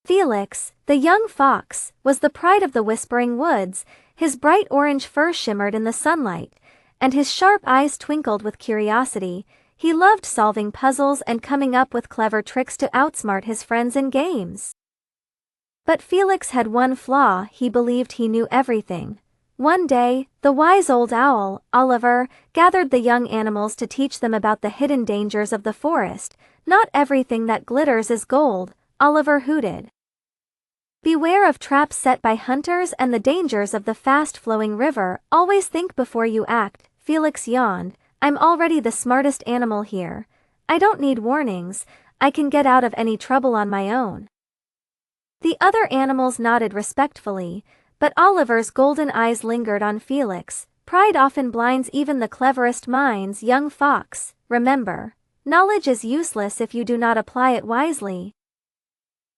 Felix, the young fox, was the pride of the Whispering Woods. His bright orange fur shimmered in the sunlight, and his sharp eyes twinkled with curiosity. He loved solving puzzles and coming up with clever tricks to outsmart his friends in games. But Felix had one flaw: he believed he knew everything. One day, the wise old owl, Oliver, gathered the young animals to teach them about the hidden dangers of the forest. "Not everything that glitters is gold," Oliver hooted. "Beware of traps set by hunters and the dangers of the fast-flowing river. Always think before you act," Felix yawned. "I'm already the smartest animal here. I don't need warnings. I can get out of any trouble on my own." The other animals nodded respectfully, but Oliver's golden eyes lingered on Felix. "Pride often blinds even the cleverest minds, young fox. Remember, knowledge is useless if you do not apply it wisely."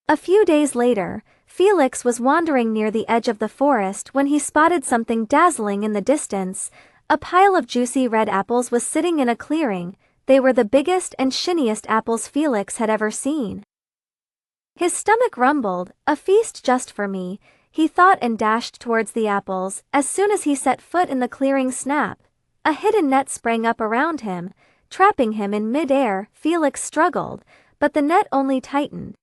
A few days later, Felix was wandering near the edge of the forest when he spotted something dazzling in the distance. A pile of juicy red apples was sitting in a clearing. They were the biggest and shiniest apples Felix had ever seen. His stomach rumbled. "A feast just for me," he thought, and dashed towards the apples. As soon as he set foot in the clearing, snap! A hidden net sprang up around him, trapping him in mid-air. Felix struggled, but the net only tightened.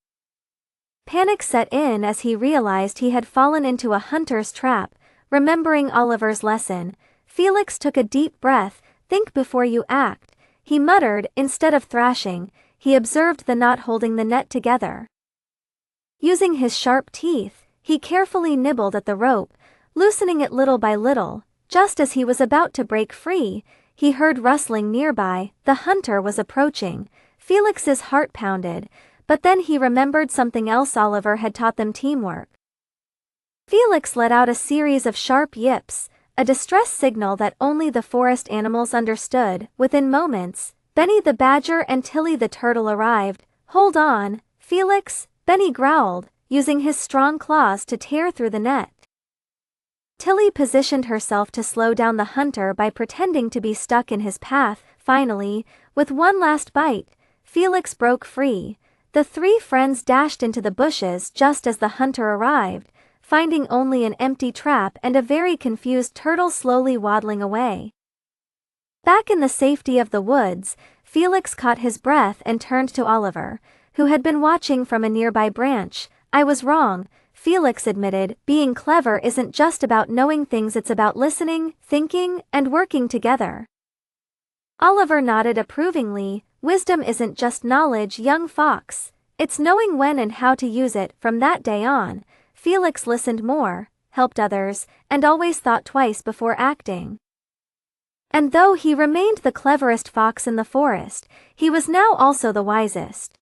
Panic set in as he realized he had fallen into a hunter's trap. Remembering Oliver's lesson, Felix took a deep breath. "Think before you act," he muttered. Instead of thrashing, he observed the knot holding the net together. Using his sharp teeth, he carefully nibbled at the rope, loosening it little by little. Just as he was about to break free, he heard rustling nearby. The hunter was approaching. Felix's heart pounded, but then he remembered something else Oliver had taught them: teamwork. Felix let out a series of sharp yips, a distress signal that only the forest animals understood. Within moments, Benny the badger and Tilly the turtle arrived. "Hold on, Felix," Benny growled, using his strong claws to tear through the net. Tilly positioned herself to slow down the hunter by pretending to be stuck in his path. Finally, with one last bite, Felix broke free. The three friends dashed into the bushes just as the hunter arrived, finding only an empty trap and a very confused turtle slowly waddling away. Back in the safety of the woods, Felix caught his breath and turned to Oliver, who had been watching from a nearby branch. "I was wrong," Felix admitted. "Being clever isn't just about knowing things, it's about listening, thinking, and working together." Oliver nodded approvingly. "Wisdom isn't just knowledge, young fox. It's knowing when and how to use it." From that day on, Felix listened more, helped others, and always thought twice before acting. And though he remained the cleverest fox in the forest, he was now also the wisest.